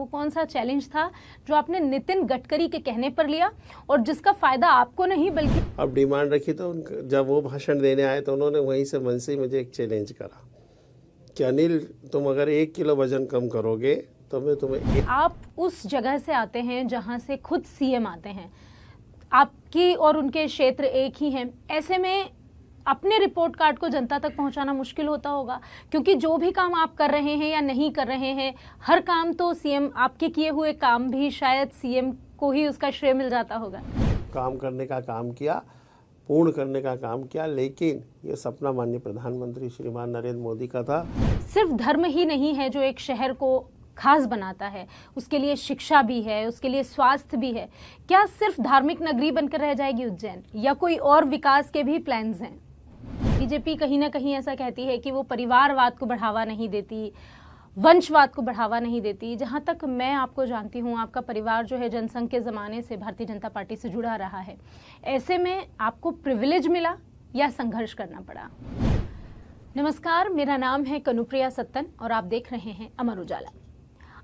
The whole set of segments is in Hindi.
कौन सा चैलेंज था जो आपने नितिन गडकरी के कहने पर लिया और जिसका फायदा आपको नहीं बल्कि अब डिमांड रखी तो जब वो भाषण देने आए तो उन्होंने वहीं से मन से ही मुझे एक चैलेंज करा कि अनिल, तुम अगर 1 किलो वजन कम करोगे तो मैं तुम्हें आप उस जगह से आते हैं जहां से खुद सीएम आते हैं, आपकी और उनके क्षेत्र एक ही हैं। ऐसे में अपने रिपोर्ट कार्ड को जनता तक पहुंचाना मुश्किल होता होगा, क्योंकि जो भी काम आप कर रहे हैं या नहीं कर रहे हैं, हर काम तो सीएम, आपके किए हुए काम भी शायद सीएम को ही उसका श्रेय मिल जाता होगा। काम करने का काम किया, पूर्ण करने का काम किया, लेकिन ये सपना माननीय प्रधानमंत्री श्रीमान नरेंद्र मोदी का था। सिर्फ धर्म ही नहीं है जो एक शहर को खास बनाता है, उसके लिए शिक्षा भी है, उसके लिए स्वास्थ्य भी है। क्या सिर्फ धार्मिक नगरी बनकर रह जाएगी उज्जैन, या कोई और विकास के भी प्लान्स हैं? बीजेपी कहीं ना कहीं ऐसा कहती है कि वो परिवारवाद को बढ़ावा नहीं देती, वंशवाद को बढ़ावा नहीं देती। जहां तक मैं आपको जानती हूं, आपका परिवार जो है जनसंघ के ज़माने से भारतीय जनता पार्टी से जुड़ा रहा है। ऐसे में आपको प्रिविलेज मिला या संघर्ष करना पड़ा? नमस्कार, मेरा नाम है कनुप्रिया सत्तन और आप देख रहे हैं अमर उजाला।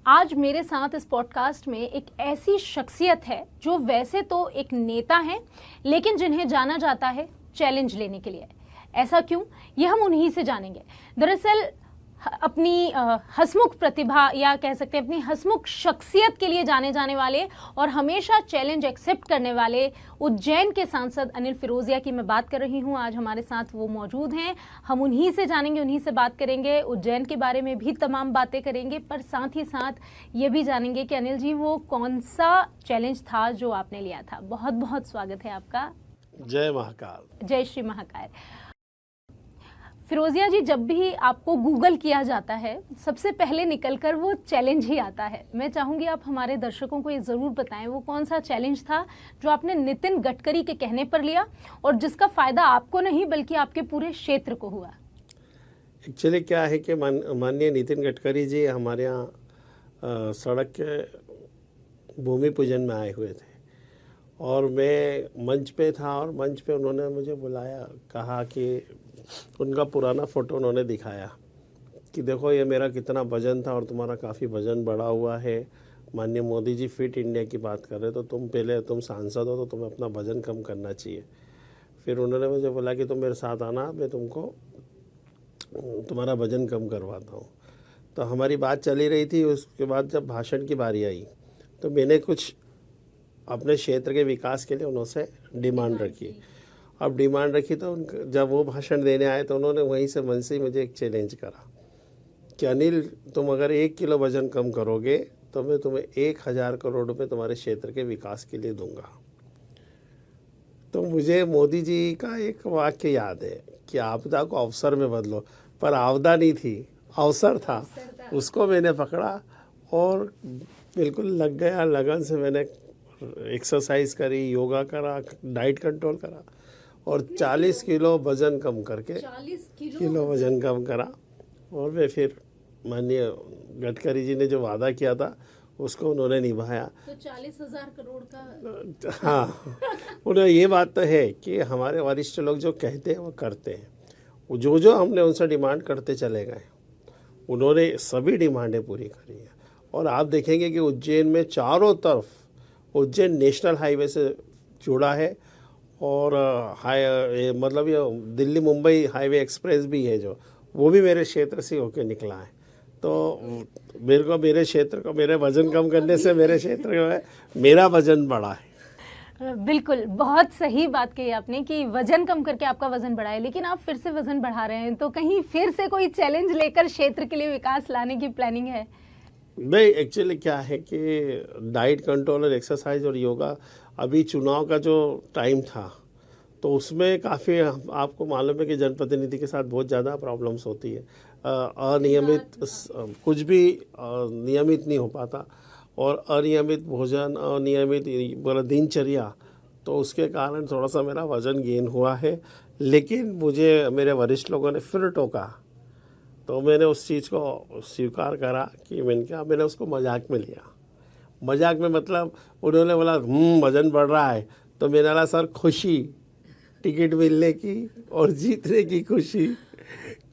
आज मेरे साथ इस पॉडकास्ट में एक ऐसी शख्सियत है जो वैसे तो एक नेता है, लेकिन जिन्हें जाना जाता है चैलेंज लेने के लिए। ऐसा क्यों, ये हम उन्हीं से जानेंगे। दरअसल अपनी हंसमुख प्रतिभा या कह सकते हैं अपनी हंसमुख शख्सियत के लिए जाने जाने वाले और हमेशा चैलेंज एक्सेप्ट करने वाले उज्जैन के सांसद अनिल फिरोजिया की मैं बात कर रही हूं। आज हमारे साथ वो मौजूद हैं, हम उन्हीं से जानेंगे, उन्हीं से बात करेंगे, उज्जैन के बारे में भी तमाम बातें करेंगे, पर साथ ही साथ ये भी जानेंगे कि अनिल जी वो कौन सा चैलेंज था जो आपने लिया था। बहुत बहुत स्वागत है आपका। जय महाकाल। जय श्री महाकाल। फिरोजिया जी, जब भी आपको गूगल किया जाता है सबसे पहले निकलकर वो चैलेंज ही आता है। मैं चाहूंगी आप हमारे दर्शकों को ये ज़रूर बताएं वो कौन सा चैलेंज था जो आपने नितिन गडकरी के कहने पर लिया और जिसका फ़ायदा आपको नहीं बल्कि आपके पूरे क्षेत्र को हुआ। एक्चुअली क्या है कि माननीय नितिन गडकरी जी हमारे यहाँ सड़क के भूमि पूजन में आए हुए थे और मैं मंच पे था और मंच पे उन्होंने मुझे बुलाया, कहा कि उनका पुराना फ़ोटो उन्होंने दिखाया कि देखो ये मेरा कितना वजन था और तुम्हारा काफ़ी वजन बढ़ा हुआ है। माननीय मोदी जी फिट इंडिया की बात कर रहे, तो तुम सांसद हो तो तुम्हें अपना वजन कम करना चाहिए। फिर उन्होंने मुझे बोला कि तुम मेरे साथ आना, मैं तुमको तुम्हारा वजन कम करवाता हूँ। तो हमारी बात चली रही थी। उसके बाद जब भाषण की बारी आई तो मैंने कुछ अपने क्षेत्र के विकास के लिए उनसे डिमांड रखी। अब डिमांड रखी तो जब वो भाषण देने आए तो उन्होंने वहीं से मन से ही मुझे एक चैलेंज करा कि अनिल, तुम अगर 1 किलो वजन कम करोगे तो मैं तुम्हें 1000 करोड़ रुपए तुम्हारे क्षेत्र के विकास के लिए दूंगा। तो मुझे मोदी जी का एक वाक्य याद है कि आपदा को अवसर में बदलो, पर आपदा नहीं थी, अवसर था। उसको मैंने पकड़ा और बिल्कुल लग गया। लगन से मैंने एक्सरसाइज करी, योगा करा, डाइट कंट्रोल करा और 40 किलो वजन कम करके 40 किलो वजन कम करा। और मैं फिर माननीय गडकरी जी ने जो वादा किया था उसको उन्होंने निभाया। तो 40,000 करोड़ का। हाँ, उन्हें ये बात तो है कि हमारे वरिष्ठ लोग जो कहते हैं वो करते हैं। जो हमने उनसे डिमांड करते चले गए, उन्होंने सभी डिमांडें पूरी करी हैं। और आप देखेंगे कि उज्जैन में चारों तरफ उज्जैन नेशनल हाईवे से जुड़ा है और मतलब ये दिल्ली मुंबई हाईवे एक्सप्रेस भी है जो, वो भी मेरे क्षेत्र से होके निकला है। तो मेरे क्षेत्र को मेरे वजन कम करने से मेरे क्षेत्र में मेरा वजन बढ़ा है। बिल्कुल, बहुत सही बात कही आपने कि वजन कम करके आपका वजन बढ़ा है, लेकिन आप फिर से वजन बढ़ा रहे हैं, तो कहीं फिर से कोई चैलेंज लेकर क्षेत्र के लिए विकास लाने की प्लानिंग है? नहीं, एक्चुअली क्या है कि डाइट कंट्रोल और एक्सरसाइज और योगा, अभी चुनाव का जो टाइम था तो उसमें काफ़ी आपको मालूम है कि जनप्रतिनिधि के साथ बहुत ज़्यादा प्रॉब्लम्स होती है। अनियमित कुछ भी नियमित नहीं हो पाता और अनियमित भोजन, अनियमित दिनचर्या, तो उसके कारण थोड़ा सा मेरा वज़न गेन हुआ है। लेकिन मुझे मेरे वरिष्ठ लोगों ने फिर टोका तो मैंने उस चीज़ को स्वीकार करा कि मैंने उसको मजाक में लिया। मजाक में मतलब उन्होंने बोला वज़न बढ़ रहा है, तो मैंने बोला सर खुशी, टिकट मिलने की और जीतने की खुशी।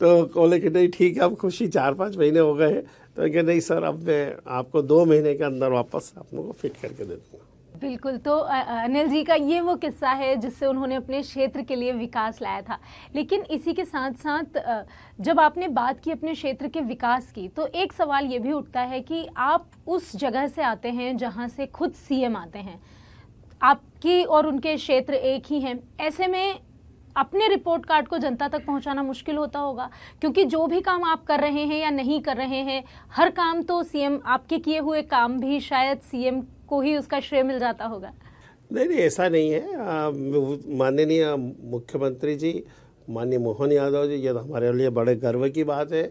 तो बोले कि नहीं ठीक है, अब खुशी 4-5 महीने हो गए, तो तो कि नहीं सर, अब मैं आपको 2 महीने के अंदर वापस आप लोगों को फिट करके दे दूँगा। बिल्कुल। तो अनिल जी का ये वो किस्सा है जिससे उन्होंने अपने क्षेत्र के लिए विकास लाया था। लेकिन इसी के साथ साथ जब आपने बात की अपने क्षेत्र के विकास की, तो एक सवाल ये भी उठता है कि आप उस जगह से आते हैं जहां से खुद सीएम आते हैं, आपकी और उनके क्षेत्र एक ही हैं। ऐसे में अपने रिपोर्ट कार्ड को जनता तक पहुंचाना मुश्किल होता होगा, क्योंकि जो भी काम आप कर रहे हैं या नहीं कर रहे हैं, हर काम तो सीएम, आपके किए हुए काम भी शायद सीएम को ही उसका श्रेय मिल जाता होगा। नहीं, ऐसा नहीं है। माननीय मुख्यमंत्री जी, माननीय मोहन यादव जी, ये तो हमारे लिए बड़े गर्व की बात है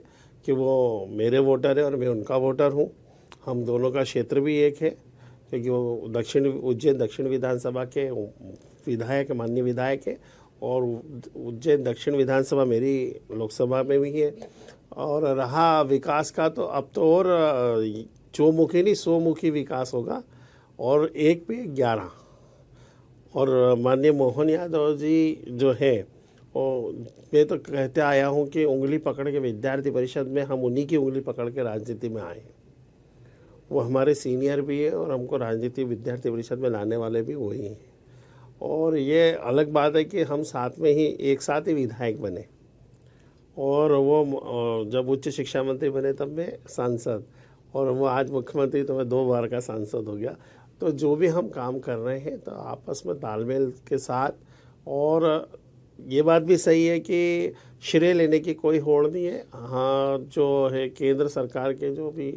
कि वो मेरे वोटर है और मैं उनका वोटर हूँ। हम दोनों का क्षेत्र भी एक है, क्योंकि वो उज्जैन दक्षिण विधानसभा के विधायक, माननीय विधायक है, और उज्जैन दक्षिण विधानसभा मेरी लोकसभा में भी है। और रहा विकास का, तो अब तो और चौमुखी नहीं 100 विकास होगा, और 1 पे 11। और माननीय मोहन यादव जी जो है, वो मैं तो कहते आया हूँ कि उंगली पकड़ के विद्यार्थी परिषद में हम उन्हीं की उंगली पकड़ के राजनीति में आए हैं। वो हमारे सीनियर भी है और हमको राजनीति विद्यार्थी परिषद में लाने वाले भी वही हैं। और ये अलग बात है कि हम साथ में ही एक साथ ही विधायक बने, और वो जब उच्च शिक्षा मंत्री बने तब मैं सांसद, और वो आज मुख्यमंत्री, तो मैं 2 बार का सांसद हो गया। तो जो भी हम काम कर रहे हैं तो आपस में तालमेल के साथ, और ये बात भी सही है कि श्रेय लेने की कोई होड़ नहीं है। हाँ, जो है केंद्र सरकार के जो भी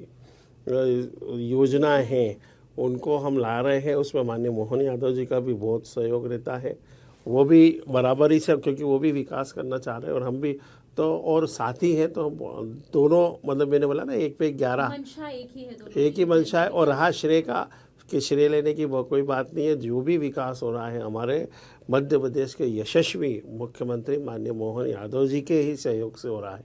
योजनाएं हैं उनको हम ला रहे हैं, उसमें माननीय मोहन यादव जी का भी बहुत सहयोग रहता है। वो भी बराबरी से, क्योंकि वो भी विकास करना चाह रहे हैं और हम भी, तो और साथी हैं, तो दोनों, मतलब मैंने बोला ना 1 पे 11, मंशा एक ही है, दोनों एक ही मंशा है। और रहा श्रेय का, कि श्रेय लेने की वो कोई बात नहीं है। जो भी विकास हो रहा है हमारे मध्य प्रदेश के यशस्वी मुख्यमंत्री माननीय मोहन यादव जी के ही सहयोग से हो रहा है।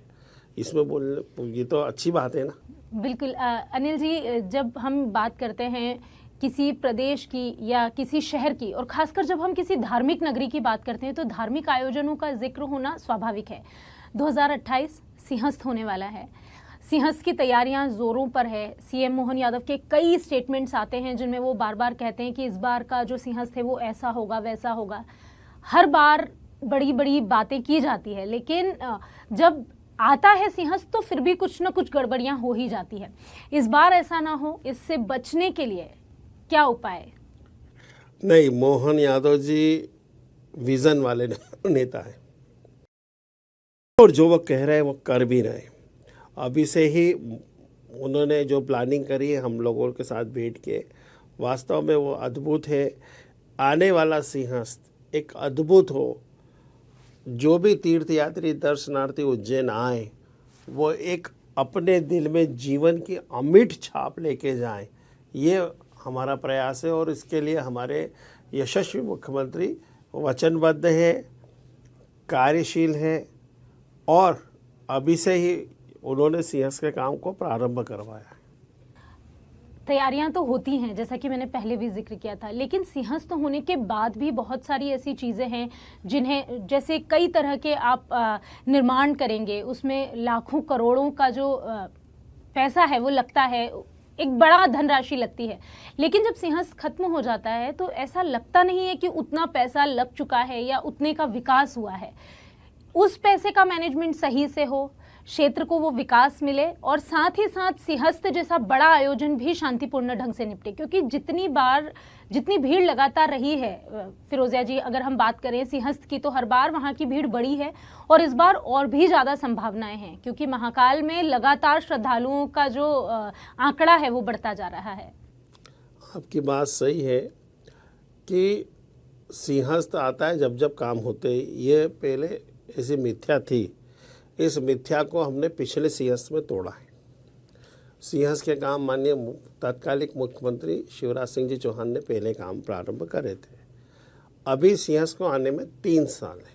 इसमें बोलने, ये तो अच्छी बात है ना। बिल्कुल। अनिल जी, जब हम बात करते हैं किसी प्रदेश की या किसी शहर की, और खासकर जब हम किसी धार्मिक नगरी की बात करते हैं, तो धार्मिक आयोजनों का जिक्र होना स्वाभाविक है। 2028 सिंहस्थ होने वाला है। सिंहस्थ की तैयारियां जोरों पर है। सीएम मोहन यादव के कई स्टेटमेंट्स आते हैं जिनमें वो बार बार कहते हैं कि इस बार का जो सिंहस्थ है वो ऐसा होगा, वैसा होगा। हर बार बड़ी बड़ी बातें की जाती है, लेकिन जब आता है सिंहस्थ तो फिर भी कुछ न कुछ गड़बड़ियां हो ही जाती है। इस बार ऐसा ना हो, इससे बचने के लिए क्या उपाय? नहीं, मोहन यादव जी विजन वाले नेता हैं, और जो वो कह रहे हैं वो कर भी रहे हैं। अभी से ही उन्होंने जो प्लानिंग करी है हम लोगों के साथ बैठ के, वास्तव में वो अद्भुत है। आने वाला सिंहस्थ एक अद्भुत हो, जो भी तीर्थयात्री दर्शनार्थी उज्जैन आए वो एक अपने दिल में जीवन की अमिट छाप लेके जाएं, ये हमारा प्रयास है। और इसके लिए हमारे यशस्वी मुख्यमंत्री वचनबद्ध है, कार्यशील है, और अभी से ही उन्होंने सिंहस्थ के काम को प्रारंभ करवाया। तैयारियां तो होती हैं, जैसा कि मैंने पहले भी जिक्र किया था, लेकिन सिंहस्थ होने के बाद भी बहुत सारी ऐसी चीज़ें हैं जिन्हें, जैसे कई तरह के आप निर्माण करेंगे, उसमें लाखों करोड़ों का जो पैसा है वो लगता है, एक बड़ा धनराशि लगती है। लेकिन जब सिंहस्थ खत्म हो जाता है तो ऐसा लगता नहीं है कि उतना पैसा लग चुका है या उतने का विकास हुआ है। उस पैसे का मैनेजमेंट सही से हो, क्षेत्र को वो विकास मिले, और साथ ही साथ सिंहस्थ जैसा बड़ा आयोजन भी शांतिपूर्ण ढंग से निपटे। क्योंकि जितनी भीड़ लगातार रही है, फिरोजिया जी, अगर हम बात करें सिंहस्थ की, तो हर बार वहाँ की भीड़ बढ़ी है, और इस बार और भी ज़्यादा संभावनाएं हैं, क्योंकि महाकाल में लगातार श्रद्धालुओं का जो आंकड़ा है वो बढ़ता जा रहा है। आपकी बात सही है कि सिंहस्थ आता है जब जब काम होते हैं। ये पहले ऐसी मिथ्या थी, इस मिथ्या को हमने पिछले सिंहस्थ में तोड़ा है। सिंहस्थ के काम माननीय तत्कालिक मुख्यमंत्री शिवराज सिंह जी चौहान ने पहले काम प्रारंभ करे थे। अभी सिंहस्थ को आने में 3 साल है,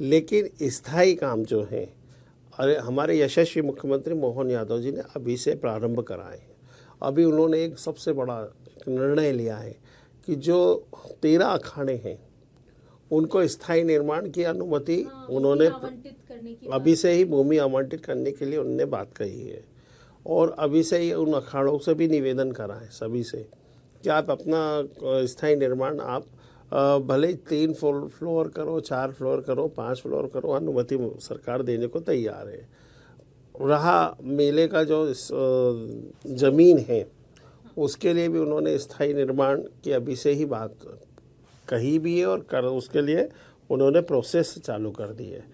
लेकिन स्थायी काम जो है, अरे हमारे यशस्वी मुख्यमंत्री मोहन यादव जी ने अभी से प्रारंभ कराए हैं। अभी उन्होंने एक सबसे बड़ा निर्णय लिया है कि जो 13 अखाड़े हैं उनको स्थायी निर्माण की अनुमति उन्होंने अभी से ही भूमि आवंटित करने के लिए उन्होंने बात कही है। और अभी से ही उन अखाड़ों से भी निवेदन करा है सभी से कि आप अपना स्थायी निर्माण आप भले 3 फ्लोर करो, 4 फ्लोर करो, 5 फ्लोर करो, अनुमति सरकार देने को तैयार है। रहा मेले का जो ज़मीन है उसके लिए भी उन्होंने स्थायी निर्माण की अभी से ही बात कही भी है और उसके लिए उन्होंने प्रोसेस चालू कर दी है।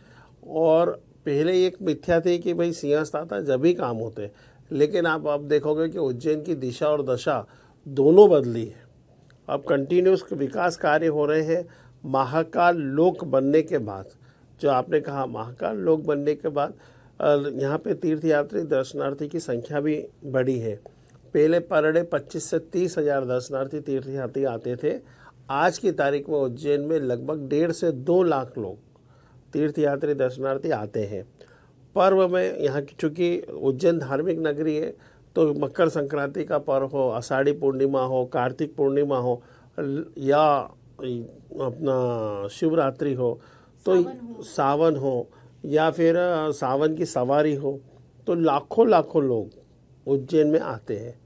और पहले एक मिथ्या थी कि भाई सिंहस्थ आता जब भी काम होते, लेकिन आप अब देखोगे कि उज्जैन की दिशा और दशा दोनों बदली है। अब कंटिन्यूस विकास कार्य हो रहे हैं। महाकाल लोक बनने के बाद, जो आपने कहा महाकाल लोक बनने के बाद यहाँ पे तीर्थयात्री दर्शनार्थी की संख्या भी बढ़ी है। पहले पर डे 25 से 30 हज़ार दर्शनार्थी तीर्थयात्री आते थे। आज की तारीख में उज्जैन में लगभग 1.5 से 2 लाख लोग तीर्थयात्री दर्शनार्थी आते हैं। पर्व में यहाँ की चूँकि उज्जैन धार्मिक नगरी है, तो मकर संक्रांति का पर्व हो, आषाढ़ी पूर्णिमा हो, कार्तिक पूर्णिमा हो या अपना शिवरात्रि हो, तो सावन हो या फिर सावन की सवारी हो, तो लाखों लाखों लोग उज्जैन में आते हैं।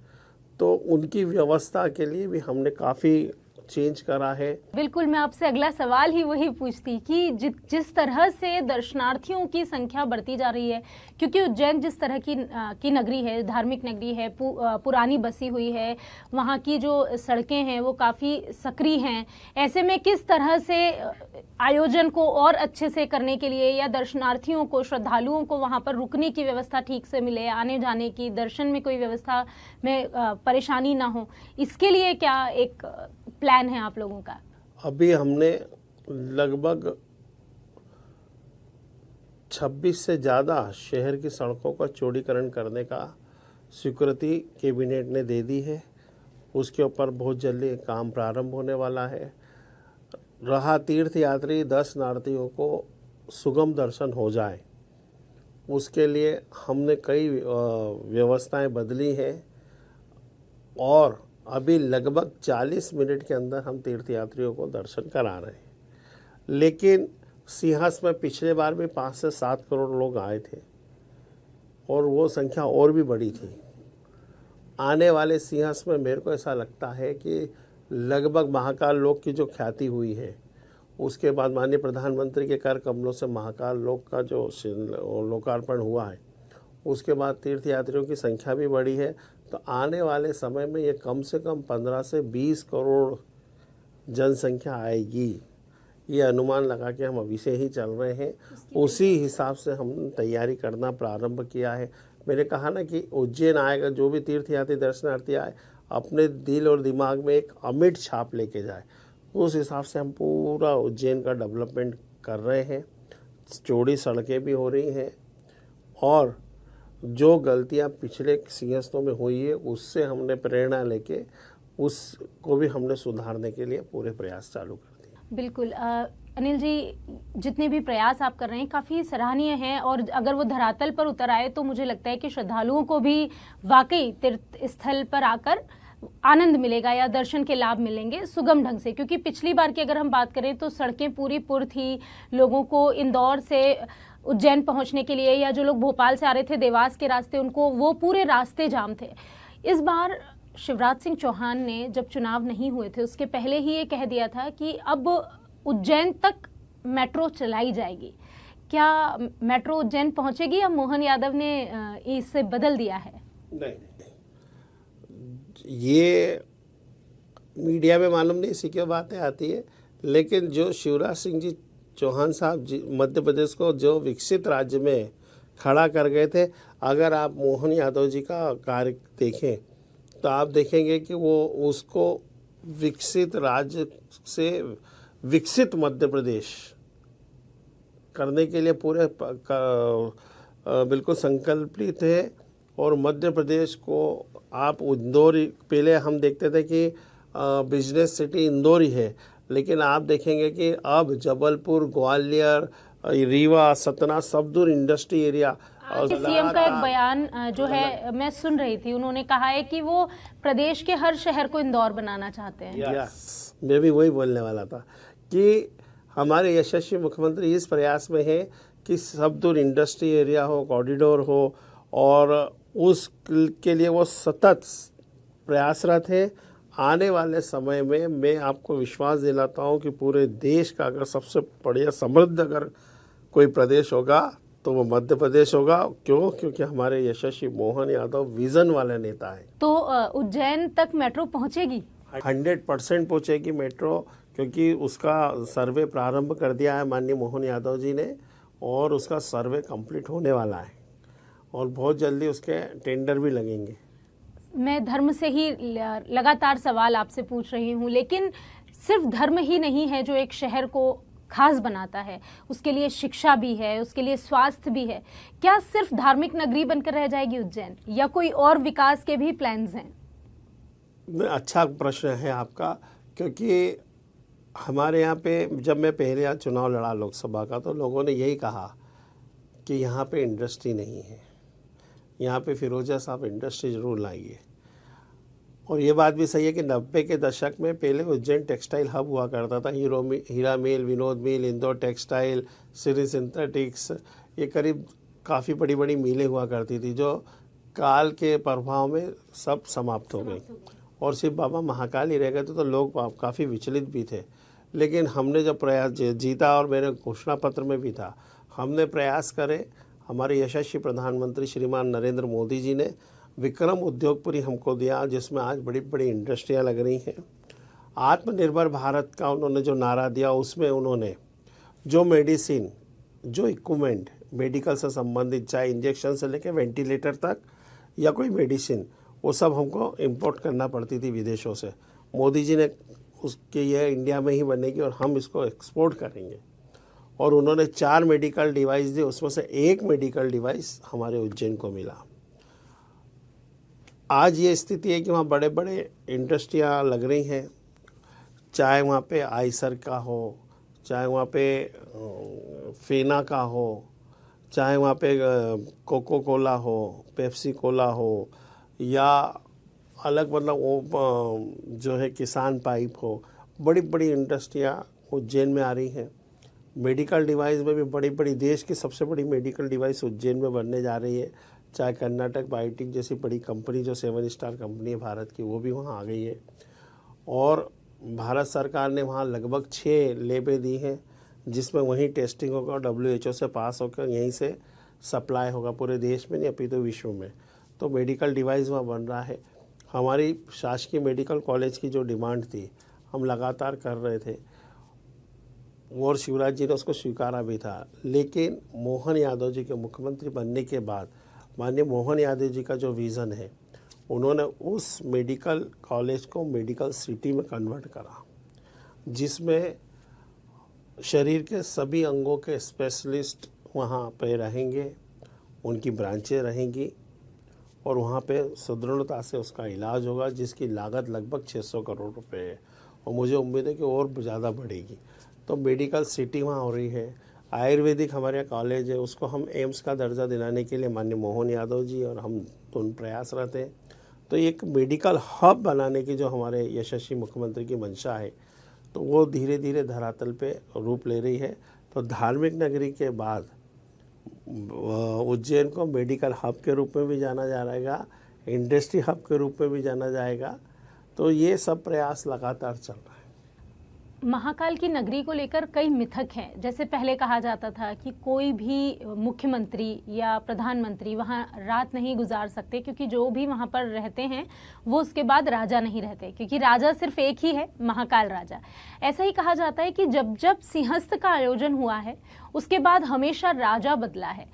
तो उनकी व्यवस्था के लिए भी हमने काफ़ी चेंज करा है। बिल्कुल, मैं आपसे अगला सवाल ही वही पूछती कि जिस तरह से दर्शनार्थियों की संख्या बढ़ती जा रही है, क्योंकि उज्जैन जिस तरह की नगरी है, धार्मिक नगरी है, पुरानी बसी हुई है, वहाँ की जो सड़कें हैं वो काफ़ी सक्रिय हैं। ऐसे में किस तरह से आयोजन को और अच्छे से करने के लिए या दर्शनार्थियों को, श्रद्धालुओं को वहाँ पर रुकने की व्यवस्था ठीक से मिले, आने जाने की, दर्शन में कोई व्यवस्था में परेशानी ना हो, इसके लिए क्या एक प्लान है आप लोगों का? अभी हमने लगभग 26 से ज़्यादा शहर की सड़कों का चौड़ीकरण करने का स्वीकृति कैबिनेट ने दे दी है। उसके ऊपर बहुत जल्दी काम प्रारंभ होने वाला है। रहा तीर्थयात्री दर्शनार्थियों को सुगम दर्शन हो जाए, उसके लिए हमने कई व्यवस्थाएं बदली हैं और अभी लगभग 40 मिनट के अंदर हम तीर्थयात्रियों को दर्शन करा रहे हैं। लेकिन सिंहस्थ में पिछले बार भी 5 से 7 करोड़ लोग आए थे और वो संख्या और भी बड़ी थी। आने वाले सिंहस्थ में मेरे को ऐसा लगता है कि लगभग महाकाल लोक की जो ख्याति हुई है, उसके बाद माननीय प्रधानमंत्री के कर कमलों से महाकाल लोक का जो लोकार्पण हुआ है, उसके बाद तीर्थयात्रियों की संख्या भी बढ़ी है। तो आने वाले समय में ये कम से कम 15 से 20 करोड़ जनसंख्या आएगी, ये अनुमान लगा के हम अभी से ही चल रहे हैं। उसी हिसाब से हम तैयारी करना प्रारंभ किया है। मैंने कहा ना कि उज्जैन आएगा, जो भी तीर्थयात्री दर्शनार्थी आए अपने दिल और दिमाग में एक अमिट छाप लेके जाए। उस हिसाब से हम पूरा उज्जैन का डेवलपमेंट कर रहे हैं। चौड़ी सड़कें भी हो रही हैं और जो गलतियां पिछले सिंहस्थों में हुई है उससे हमने प्रेरणा लेके उसको भी हमने सुधारने के लिए पूरे प्रयास चालू कर दिए। बिल्कुल अनिल जी, जितने भी प्रयास आप कर रहे हैं काफ़ी सराहनीय हैं और अगर वो धरातल पर उतर आए तो मुझे लगता है कि श्रद्धालुओं को भी वाकई तीर्थ स्थल पर आकर आनंद मिलेगा या दर्शन के लाभ मिलेंगे सुगम ढंग से। क्योंकि पिछली बार की अगर हम बात करें तो सड़कें पूरी पुर थी, लोगों को इंदौर से उज्जैन पहुंचने के लिए या जो लोग भोपाल से आ रहे थे देवास के रास्ते, उनको वो पूरे रास्ते जाम थे। इस बार शिवराज सिंह चौहान ने जब चुनाव नहीं हुए थे उसके पहले ही ये कह दिया था कि अब उज्जैन तक मेट्रो चलाई जाएगी। क्या मेट्रो उज्जैन पहुंचेगी या मोहन यादव ने इसे बदल दिया है? नहीं, ये मीडिया में मालूम नहीं इसी की बातें आती है, लेकिन जो शिवराज सिंह जी चौहान साहब मध्य प्रदेश को जो विकसित राज्य में खड़ा कर गए थे, अगर आप मोहन यादव जी का कार्य देखें तो आप देखेंगे कि वो उसको विकसित राज्य से विकसित मध्य प्रदेश करने के लिए पूरे बिल्कुल संकल्पित है। और मध्य प्रदेश को आप इंदौर, पहले हम देखते थे कि बिजनेस सिटी इंदौर ही है, लेकिन आप देखेंगे कि अब जबलपुर, ग्वालियर, रीवा, सतना सब दूर इंडस्ट्री एरिया। सीएम का एक बयान जो है मैं सुन रही थी, उन्होंने कहा है कि वो प्रदेश के हर शहर को इंदौर बनाना चाहते हैं। मैं भी वही बोलने वाला था कि हमारे यशस्वी मुख्यमंत्री इस प्रयास में है कि सब दूर इंडस्ट्री एरिया हो, कॉरिडोर हो और उसके लिए वो सतत प्रयासरत है। आने वाले समय में मैं आपको विश्वास दिलाता हूँ कि पूरे देश का अगर सबसे बढ़िया समृद्ध अगर कोई प्रदेश होगा तो वो मध्य प्रदेश होगा। क्यों? क्योंकि हमारे यशस्वी मोहन यादव विजन वाले नेता हैं। तो उज्जैन तक मेट्रो पहुंचेगी? 100% पहुंचेगी मेट्रो, क्योंकि उसका सर्वे प्रारंभ कर दिया है माननीय मोहन यादव जी ने, और उसका सर्वे कंप्लीट होने वाला है और बहुत जल्दी उसके टेंडर भी लगेंगे। मैं धर्म से ही लगातार सवाल आपसे पूछ रही हूँ, लेकिन सिर्फ धर्म ही नहीं है जो एक शहर को खास बनाता है, उसके लिए शिक्षा भी है, उसके लिए स्वास्थ्य भी है। क्या सिर्फ धार्मिक नगरी बनकर रह जाएगी उज्जैन, या कोई और विकास के भी प्लान्स हैं? अच्छा प्रश्न है आपका, क्योंकि हमारे यहाँ पे जब मैं पहले यहाँ चुनाव लड़ा लोकसभा का, तो लोगों ने यही कहा कि यहाँ पे इंडस्ट्री नहीं है, यहाँ पे फिरोजा साहब इंडस्ट्री ज़रूर लाइए। और ये बात भी सही है कि 90 के दशक में पहले उज्जैन टेक्सटाइल हब हुआ करता था। हीरा मिल, विनोद मिल, इंदौर टेक्सटाइल, श्री सिंथेटिक्स, ये करीब काफ़ी बड़ी बड़ी मिलें हुआ करती थी, जो काल के प्रभाव में सब समाप्त हो गई और सिर्फ बाबा महाकाल ही रह गए थे। तो लोग काफ़ी विचलित भी थे। लेकिन हमने जब प्रयास जीता, और मेरे घोषणा पत्र में भी था, हमने प्रयास करे, हमारे यशस्वी प्रधानमंत्री श्रीमान नरेंद्र मोदी जी ने विक्रम उद्योगपुरी हमको दिया, जिसमें आज बड़ी बड़ी इंडस्ट्रियाँ लग रही हैं। आत्मनिर्भर भारत का उन्होंने जो नारा दिया, उसमें उन्होंने जो मेडिसिन, जो इक्विपमेंट मेडिकल से संबंधित, चाहे इंजेक्शन से लेकर वेंटिलेटर तक या कोई मेडिसिन, वो सब हमको इंपोर्ट करना पड़ती थी विदेशों से। मोदी जी ने उसके यह इंडिया में ही बनेगी और हम इसको एक्सपोर्ट करेंगे। और उन्होंने 4 मेडिकल डिवाइस दिए, उसमें से 1 मेडिकल डिवाइस हमारे उज्जैन को मिला। आज ये स्थिति है कि वहाँ बड़े बड़े इंडस्ट्रियाँ लग रही हैं, चाहे वहाँ पे आइसर का हो, चाहे वहाँ पे फेना का हो, चाहे वहाँ पे कोको कोला हो, पेप्सी कोला हो, या अलग मतलब वो जो है किसान पाइप हो। बड़ी बड़ी इंडस्ट्रियाँ उज्जैन में आ रही हैं। मेडिकल डिवाइस में भी बड़ी बड़ी, देश की सबसे बड़ी मेडिकल डिवाइस उज्जैन में बनने जा रही है। चाहे कर्नाटक बायोटेक जैसी बड़ी कंपनी जो 7 स्टार कंपनी है भारत की, वो भी वहाँ आ गई है। और भारत सरकार ने वहाँ लगभग 6 लैबें दी हैं, जिसमें वहीं टेस्टिंग होगा और WHO से पास होकर यहीं से सप्लाई होगा, पूरे देश में नहीं अपितु विश्व में। तो मेडिकल डिवाइस वहाँ बन रहा है। हमारी शासकीय मेडिकल कॉलेज की जो डिमांड थी, हम लगातार कर रहे थे, और शिवराज जी ने उसको स्वीकारा भी था। लेकिन मोहन यादव जी के मुख्यमंत्री बनने के बाद माननीय मोहन यादव जी का जो विज़न है, उन्होंने उस मेडिकल कॉलेज को मेडिकल सिटी में कन्वर्ट करा, जिसमें शरीर के सभी अंगों के स्पेशलिस्ट वहाँ पे रहेंगे, उनकी ब्रांचें रहेंगी, और वहाँ पे सुदृढ़ता से उसका इलाज होगा, जिसकी लागत लगभग 600 करोड़ रुपए है, और मुझे उम्मीद है कि और ज़्यादा बढ़ेगी। तो मेडिकल सिटी वहाँ हो रही है। आयुर्वेदिक हमारे यहाँ कॉलेज है, उसको हम एम्स का दर्जा दिलाने के लिए माननीय मोहन यादव जी और हम दोनों प्रयासरत हैं। तो एक मेडिकल हब बनाने की जो हमारे यशस्वी मुख्यमंत्री की मंशा है, तो वो धीरे धीरे धरातल पे रूप ले रही है। तो धार्मिक नगरी के बाद उज्जैन को मेडिकल हब के रूप में भी जाना जाएगा, इंडस्ट्री हब के रूप में भी जाना जाएगा। तो ये सब प्रयास लगातार चल रहा है। महाकाल की नगरी को लेकर कई मिथक हैं। जैसे पहले कहा जाता था कि कोई भी मुख्यमंत्री या प्रधानमंत्री वहाँ रात नहीं गुजार सकते, क्योंकि जो भी वहाँ पर रहते हैं वो उसके बाद राजा नहीं रहते, क्योंकि राजा सिर्फ एक ही है, महाकाल राजा। ऐसा ही कहा जाता है कि जब जब सिंहस्थ का आयोजन हुआ है, उसके बाद हमेशा राजा बदला है।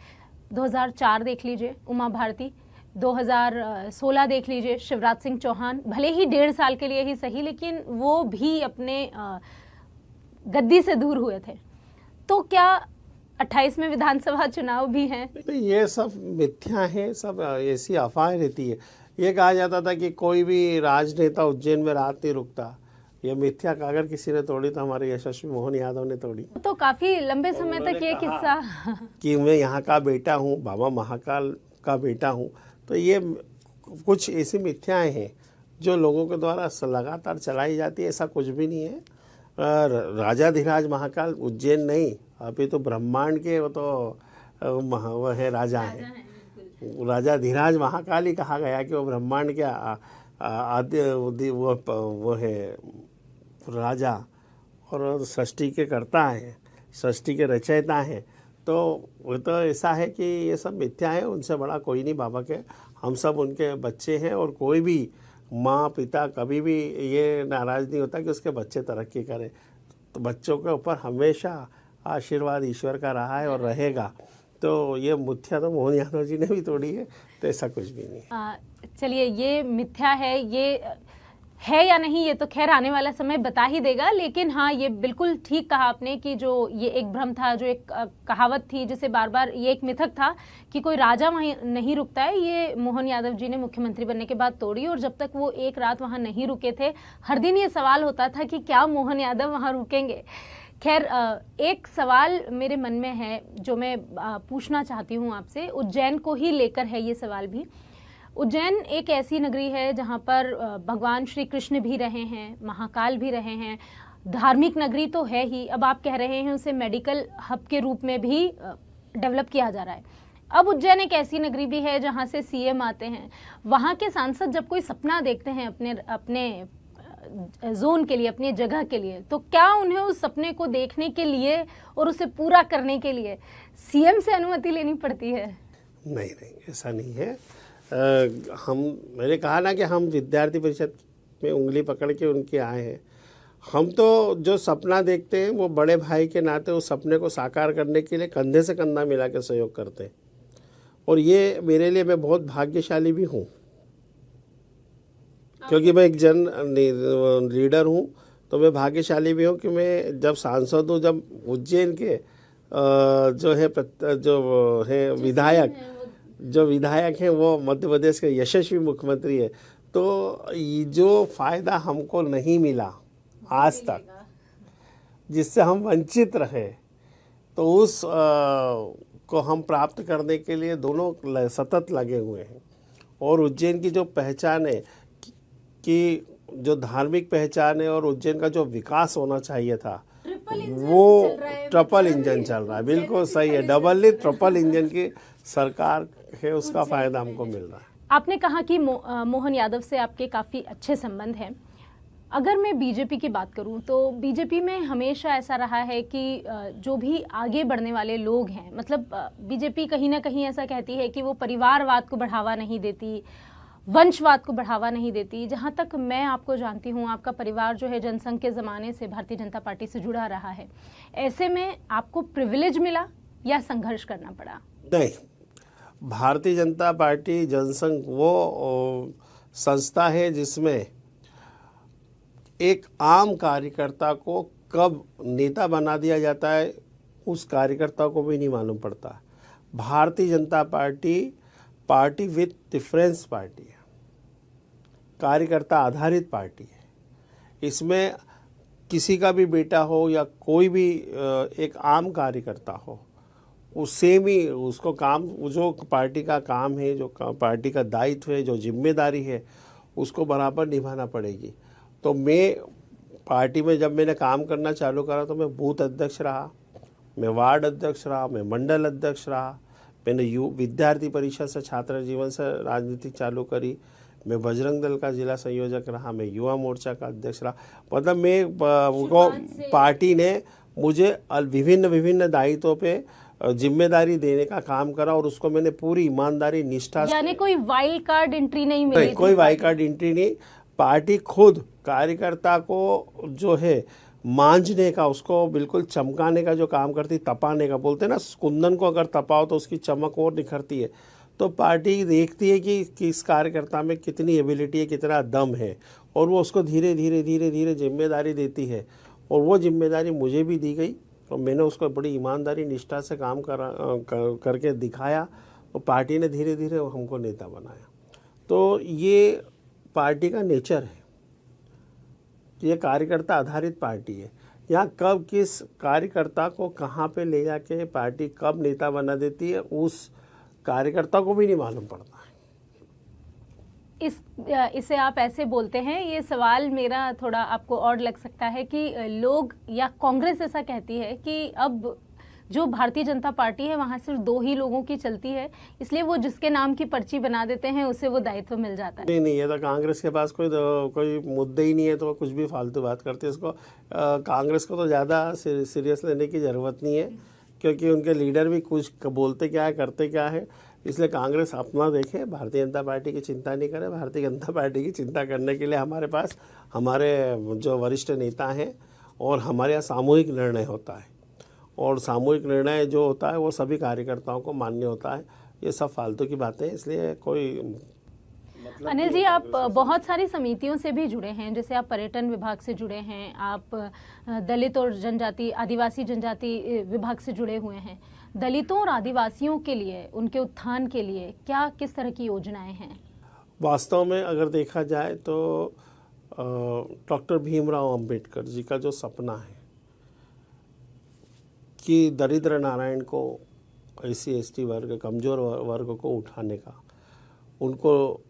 2004 देख लीजिए उमा भारती, 2016 देख लीजिए शिवराज सिंह चौहान, भले ही 1.5 साल के लिए ही सही, लेकिन वो भी अपने गद्दी से दूर हुए थे। तो क्या 28वें विधानसभा चुनाव भी हैं? ये सब मिथ्या है, सब ऐसी अफवाह रहती है। ये कहा जाता था कि कोई भी राजनेता उज्जैन में रात नहीं रुकता। ये मिथ्या का अगर किसी ने तोड़ी तो हमारे यशस्वी मोहन यादव ने तोड़ी। तो काफी लंबे समय तक ये किस्सा कि मैं यहाँ का बेटा हूँ, बाबा महाकाल का बेटा हूँ। तो ये कुछ ऐसी मिथ्याएं हैं जो लोगों के द्वारा लगातार चलाई जाती है। ऐसा कुछ भी नहीं है। राजाधिराज महाकाल उज्जैन नहीं, अभी तो ब्रह्मांड के वो तो वो है राजा हैं। राजा धीराज महाकाल ही कहा गया कि वो ब्रह्मांड के आद्य वो है राजा और सृष्टि के कर्ता हैं, सृष्टि के रचयिता हैं। तो वो तो ऐसा है कि ये सब मिथ्या है, उनसे बड़ा कोई नहीं बाबा के, हम सब उनके बच्चे हैं। और कोई भी माँ पिता कभी भी ये नाराज़ नहीं होता कि उसके बच्चे तरक्की करें। तो बच्चों के ऊपर हमेशा आशीर्वाद ईश्वर का रहा है और रहेगा। तो ये मिथ्या तो मोहन यादव जी ने भी तोड़ी है, तो ऐसा कुछ भी नहीं। चलिए, ये मिथ्या है, ये है या नहीं ये तो खैर आने वाला समय बता ही देगा। लेकिन हाँ, ये बिल्कुल ठीक कहा आपने कि जो ये एक भ्रम था, जो एक कहावत थी जिसे बार बार, ये एक मिथक था कि कोई राजा वहीं नहीं रुकता है, ये मोहन यादव जी ने मुख्यमंत्री बनने के बाद तोड़ी। और जब तक वो एक रात वहाँ नहीं रुके थे, हर दिन ये सवाल होता था कि क्या मोहन यादव वहाँ रुकेंगे। खैर, एक सवाल मेरे मन में है जो मैं पूछना चाहती हूँ आपसे, उज्जैन को ही लेकर है ये सवाल भी। उज्जैन एक ऐसी नगरी है जहाँ पर भगवान श्री कृष्ण भी रहे हैं, महाकाल भी रहे हैं, धार्मिक नगरी तो है ही, अब आप कह रहे हैं उसे मेडिकल हब के रूप में भी डेवलप किया जा रहा है। अब उज्जैन एक ऐसी नगरी भी है जहाँ से सीएम आते हैं। वहाँ के सांसद जब कोई सपना देखते हैं अपने जोन के लिए, अपनी जगह के लिए, तो क्या उन्हें उस सपने को देखने के लिए और उसे पूरा करने के लिए सीएम से अनुमति लेनी पड़ती है? नहीं, ऐसा नहीं है। मैंने कहा ना कि हम विद्यार्थी परिषद में उंगली पकड़ के उनके आए हैं। हम तो जो सपना देखते हैं वो बड़े भाई के नाते उस सपने को साकार करने के लिए कंधे से कंधा मिला के सहयोग करते हैं। और ये मेरे लिए, मैं बहुत भाग्यशाली भी हूँ, क्योंकि मैं एक जन लीडर हूँ। तो मैं भाग्यशाली भी हूँ कि मैं जब सांसद हूँ, जब उज्जैन के जो है विधायक हैं वो मध्य प्रदेश के यशस्वी मुख्यमंत्री है। तो ये जो फ़ायदा हमको नहीं मिला आज तक, जिससे हम वंचित रहे, तो उस को हम प्राप्त करने के लिए दोनों सतत लगे हुए हैं। और उज्जैन की जो पहचान है कि जो धार्मिक पहचान है और उज्जैन का जो विकास होना चाहिए था, वो ट्रिपल इंजन चल रहा है। बिल्कुल सही है, डबल नहीं ट्रिपल इंजन की सरकार है, उसका फायदा हमको मिल रहा है। आपने कहा कि मोहन यादव से आपके काफ़ी अच्छे संबंध हैं। अगर मैं बीजेपी की बात करूं तो बीजेपी में हमेशा ऐसा रहा है कि जो भी आगे बढ़ने वाले लोग हैं, मतलब बीजेपी कहीं ना कहीं ऐसा कहती है कि वो परिवारवाद को बढ़ावा नहीं देती, वंशवाद को बढ़ावा नहीं देती। जहां तक मैं आपको जानती हूं, आपका परिवार जो है जनसंघ के ज़माने से भारतीय जनता पार्टी से जुड़ा रहा है। ऐसे में आपको प्रिविलेज मिला या संघर्ष करना पड़ा? नहीं, भारतीय जनता पार्टी जनसंघ वो संस्था है जिसमें एक आम कार्यकर्ता को कब नेता बना दिया जाता है उस कार्यकर्ता को भी नहीं मालूम पड़ता। Bharatiya Janata party with difference party है, कार्यकर्ता आधारित पार्टी है। इसमें किसी का भी बेटा हो या कोई भी एक आम कार्यकर्ता हो, उससे भी उसको काम, जो पार्टी का काम है, जो पार्टी का दायित्व है, जो जिम्मेदारी है, उसको बराबर निभाना पड़ेगी। तो मैं पार्टी में जब मैंने काम करना चालू करा तो मैं बूथ अध्यक्ष रहा, मैं वार्ड अध्यक्ष रहा, मैं मंडल अध्यक्ष रहा, मैंने विद्यार्थी परिषद से छात्र जीवन से राजनीति चालू करी, मैं बजरंग दल का जिला संयोजक रहा, मैं युवा मोर्चा का अध्यक्ष रहा। मतलब मैं पार्टी ने मुझे विभिन्न दायित्वों पे जिम्मेदारी देने का काम करा और उसको मैंने पूरी ईमानदारी निष्ठा से। यानी कोई वाइल्ड कार्ड एंट्री नहीं मिली? कोई वाइल्ड कार्ड एंट्री नहीं। पार्टी खुद कार्यकर्ता को जो है मांझने का, उसको बिल्कुल चमकाने का जो काम करती, तपाने का, बोलते हैं ना, कुंदन को अगर तपाओ तो उसकी चमक और निखरती है। तो पार्टी देखती है कि किस कार्यकर्ता में कितनी एबिलिटी है, कितना दम है, और वो उसको धीरे धीरे जिम्मेदारी देती है। और वो जिम्मेदारी मुझे भी दी गई और मैंने उसको बड़ी ईमानदारी निष्ठा से काम करके दिखाया और पार्टी ने धीरे धीरे हमको नेता बनाया। तो ये पार्टी का नेचर है, ये कार्यकर्ता आधारित पार्टी है। यहाँ कब किस कार्यकर्ता को कहाँ पे ले जाके पार्टी कब नेता बना देती है उस कार्यकर्ता को भी नहीं मालूम पड़ता है। इसे आप ऐसे बोलते हैं, ये सवाल मेरा थोड़ा आपको और लग सकता है कि लोग या कांग्रेस ऐसा कहती है कि अब जो भारतीय जनता पार्टी है वहाँ सिर्फ 2 ही लोगों की चलती है, इसलिए वो जिसके नाम की पर्ची बना देते हैं उसे वो दायित्व मिल जाता है। नहीं, ये तो कांग्रेस के पास कोई मुद्दे ही नहीं है, तो कुछ भी फालतू बात करते हैं। इसको कांग्रेस को तो ज़्यादा सीरियस लेने की ज़रूरत नहीं है, क्योंकि उनके लीडर भी कुछ बोलते क्या है करते क्या है। इसलिए कांग्रेस अपना देखे, भारतीय जनता पार्टी की चिंता नहीं करे। भारतीय जनता पार्टी की चिंता करने के लिए हमारे पास हमारे जो वरिष्ठ नेता हैं और हमारे यहाँ सामूहिक निर्णय होता है, और सामूहिक निर्णय जो होता है वो सभी कार्यकर्ताओं को मान्य होता है। ये सब फालतू की बातें, इसलिए कोई अनिल जी, आप बहुत सारी समितियों से भी जुड़े हैं, जैसे आप पर्यटन विभाग से जुड़े हैं, आप दलित और जनजाति आदिवासी जनजाति विभाग से जुड़े हुए हैं। दलितों और आदिवासियों के लिए, उनके उत्थान के लिए क्या किस तरह की योजनाएं हैं? वास्तव में अगर देखा जाए तो डॉक्टर भीमराव अंबेडकर जी का जो सपना है कि दरिद्र नारायण को, SC ST वर्ग, कमज़ोर वर्ग को उठाने का, उनको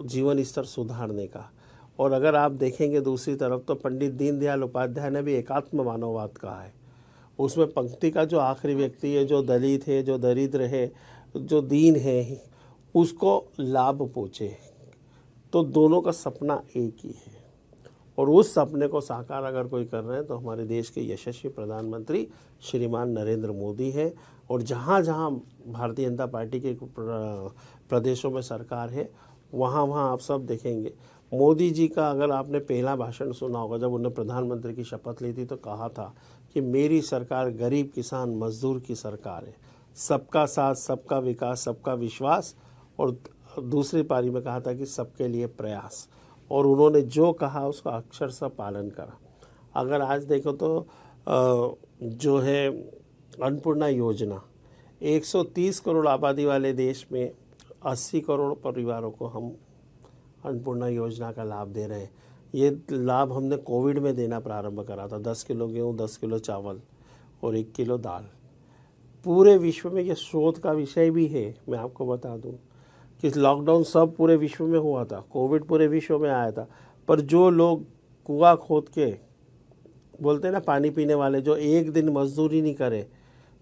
जीवन स्तर सुधारने का। और अगर आप देखेंगे दूसरी तरफ तो पंडित दीनदयाल उपाध्याय ने भी एकात्म मानववाद कहा है। उसमें पंक्ति का जो आखिरी व्यक्ति है, जो दलित है, जो दरिद्र है, जो दीन है, उसको लाभ पहुँचे। तो दोनों का सपना एक ही है, और उस सपने को साकार अगर कोई कर रहे हैं तो हमारे देश के यशस्वी प्रधानमंत्री श्रीमान नरेंद्र मोदी है। और जहाँ जहाँ भारतीय जनता पार्टी के प्रदेशों में सरकार है, वहाँ वहाँ आप सब देखेंगे मोदी जी का, अगर आपने पहला भाषण सुना होगा जब उन्होंने प्रधानमंत्री की शपथ ली थी, तो कहा था कि मेरी सरकार गरीब किसान मजदूर की सरकार है, सबका साथ, सबका विकास, सबका विश्वास। और दूसरी पारी में कहा था कि सबके लिए प्रयास। और उन्होंने जो कहा उसका अक्षरशः पालन करा। अगर आज देखो तो जो है अन्नपूर्णा योजना, 130 करोड़ आबादी वाले देश में 80 करोड़ परिवारों को हम अन्नपूर्णा योजना का लाभ दे रहे हैं। ये लाभ हमने कोविड में देना प्रारंभ करा था। 10 किलो गेहूँ, 10 किलो चावल और 1 किलो दाल। पूरे विश्व में ये शोध का विषय भी है। मैं आपको बता दूं कि लॉकडाउन सब पूरे विश्व में हुआ था, कोविड पूरे विश्व में आया था, पर जो लोग कुआं खोद के, बोलते हैं ना पानी पीने वाले, जो एक दिन मजदूरी नहीं करे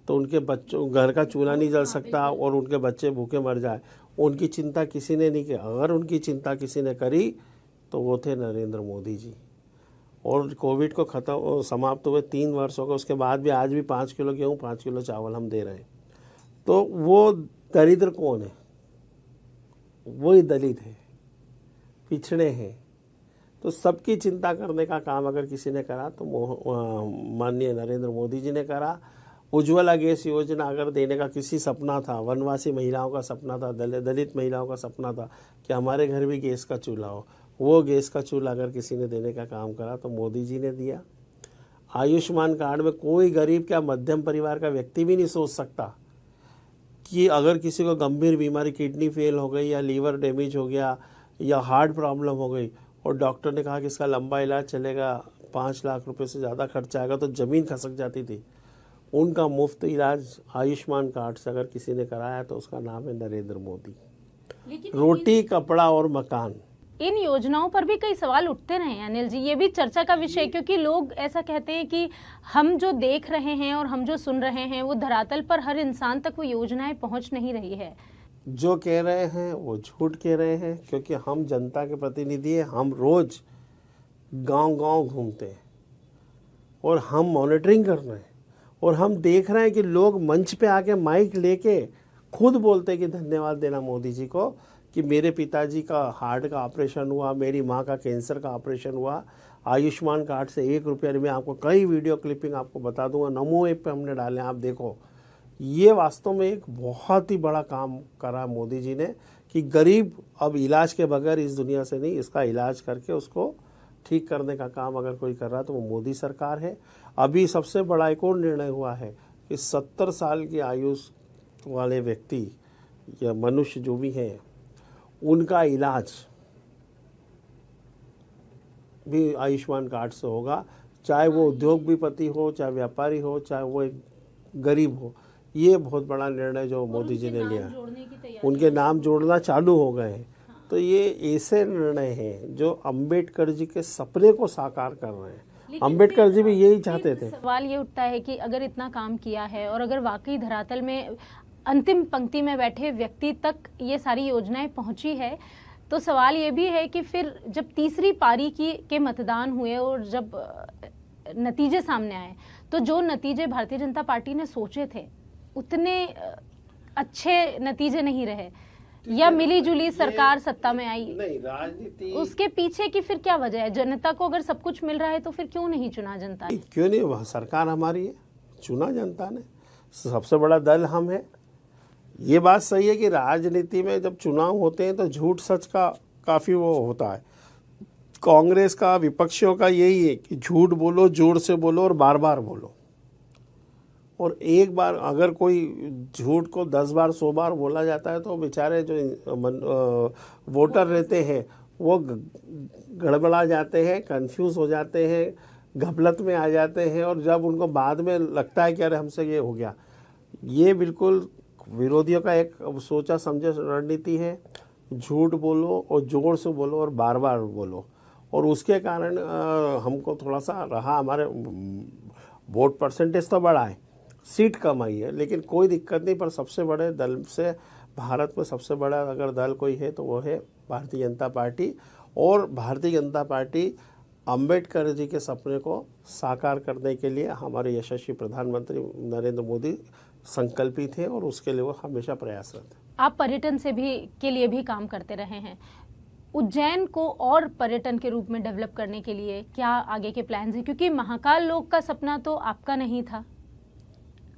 तो उनके बच्चों, घर का चूल्हा नहीं जल सकता और उनके बच्चे भूखे मर जाए, उनकी चिंता किसी ने नहीं की। अगर उनकी चिंता किसी ने करी तो वो थे नरेंद्र मोदी जी। और कोविड को समाप्त हुए 3 वर्ष हो गए, उसके बाद भी आज भी 5 किलो गेहूँ, 5 किलो चावल हम दे रहे हैं। तो वो दरिद्र कौन है? वही दलित है, पिछड़े हैं। तो सबकी चिंता करने का काम अगर किसी ने करा तो माननीय नरेंद्र मोदी जी ने करा। उज्ज्वला गैस योजना अगर देने का किसी सपना था, वनवासी महिलाओं का सपना था, दलित महिलाओं का सपना था कि हमारे घर भी गैस का चूल्हा हो, वो गैस का चूल्हा अगर किसी ने देने का काम करा तो मोदी जी ने दिया। आयुष्मान कार्ड में कोई गरीब क्या मध्यम परिवार का व्यक्ति भी नहीं सोच सकता कि अगर किसी को गंभीर बीमारी, किडनी फेल हो गई या लीवर डैमेज हो गया या हार्ट प्रॉब्लम हो गई और डॉक्टर ने कहा कि इसका लंबा इलाज चलेगा, 5 लाख रुपए से ज़्यादा खर्चा आएगा, तो ज़मीन खसक जाती थी। उनका मुफ्त इलाज आयुष्मान कार्ड से अगर किसी ने कराया तो उसका नाम है नरेंद्र मोदी। रोटी, कपड़ा और मकान। इन योजनाओं पर भी कई सवाल उठते रहे हैं अनिल जी, ये भी चर्चा का विषय, क्योंकि लोग ऐसा कहते हैं कि हम जो देख रहे हैं और हम जो सुन रहे हैं वो धरातल पर हर इंसान तक वो योजनाएं पहुंच नहीं रही है। जो कह रहे हैं वो झूठ कह रहे हैं, क्योंकि हम जनता के प्रतिनिधि हैं। हम रोज गांव-गांव घूमते हैं और हम मॉनिटरिंग कर रहे हैं और हम देख रहे हैं कि लोग मंच पे आके माइक लेके खुद बोलते हैं कि धन्यवाद देना मोदी जी को कि मेरे पिताजी का हार्ट का ऑपरेशन हुआ, मेरी माँ का कैंसर का ऑपरेशन हुआ, आयुष्मान कार्ड से 1 रुपया। मैं आपको कई वीडियो क्लिपिंग आपको बता दूंगा, नमो ऐप पे हमने डाले, आप देखो। ये वास्तव में एक बहुत ही बड़ा काम करा मोदी जी ने कि गरीब अब इलाज के बगैर इस दुनिया से नहीं, इसका इलाज करके उसको ठीक करने का काम अगर कोई कर रहा है तो वो मोदी सरकार है। अभी सबसे बड़ा एक और निर्णय हुआ है कि 70 साल की आयु वाले व्यक्ति या मनुष्य जो भी हैं उनका इलाज भी आयुष्मान कार्ड से होगा, चाहे वो उद्योगपति हो, चाहे व्यापारी हो, चाहे वो एक गरीब हो। ये बहुत बड़ा निर्णय जो मोदी जी ने लिया, उनके नाम जोड़ना चालू हो गए हैं। तो ये ऐसे निर्णय हैं जो अंबेडकर जी के सपने को साकार कर रहे हैं। अंबेडकर जी भी यही चाहते थे। सवाल ये उठता है कि अगर इतना काम किया है और अगर वाकई धरातल में अंतिम पंक्ति में बैठे व्यक्ति तक ये सारी योजनाएं पहुंची है, तो सवाल ये भी है कि फिर जब तीसरी पारी के मतदान हुए और जब नतीजे सामने आए, तो जो नतीजे भारतीय जनता पार्टी ने सोचे थे उतने अच्छे नतीजे नहीं रहे, या मिली जुली सरकार सत्ता में आई। नहीं, राजनीति उसके पीछे की फिर क्या वजह है? जनता को अगर सब कुछ मिल रहा है तो फिर क्यों नहीं चुना जनता ने? क्यों नहीं, वह सरकार हमारी है, चुना जनता ने, सबसे बड़ा दल हम है। ये बात सही है कि राजनीति में जब चुनाव होते हैं तो झूठ सच का काफ़ी वो होता है। कांग्रेस का, विपक्षियों का यही है कि झूठ बोलो, जोर से बोलो और बार बार बोलो। और एक बार अगर कोई झूठ को 10 बार 100 बार बोला जाता है तो बेचारे जो वोटर रहते हैं वो गड़बड़ा जाते हैं, कंफ्यूज हो जाते हैं, घपलत में आ जाते हैं, और जब उनको बाद में लगता है कि अरे हमसे ये हो गया। ये बिल्कुल विरोधियों का एक सोचा समझे रणनीति है। झूठ बोलो और जोर से बोलो और बार बार बोलो, और उसके कारण हमको थोड़ा सा रहा, हमारे वोट परसेंटेज तो बढ़ा है, सीट कम आई है, लेकिन कोई दिक्कत नहीं। पर सबसे बड़े दल से, भारत में सबसे बड़ा अगर दल कोई है तो वो है भारतीय जनता पार्टी। और भारतीय जनता पार्टी अंबेडकर जी के सपने को साकार करने के लिए हमारे यशस्वी प्रधानमंत्री नरेंद्र मोदी संकल्पित थे, और उसके लिए वो हमेशा प्रयासरत है। आप पर्यटन के लिए भी काम करते रहे हैं। उज्जैन को और पर्यटन के रूप में डेवलप करने के लिए क्या आगे के प्लान्स हैं? क्योंकि महाकाल लोक का सपना तो आपका नहीं था।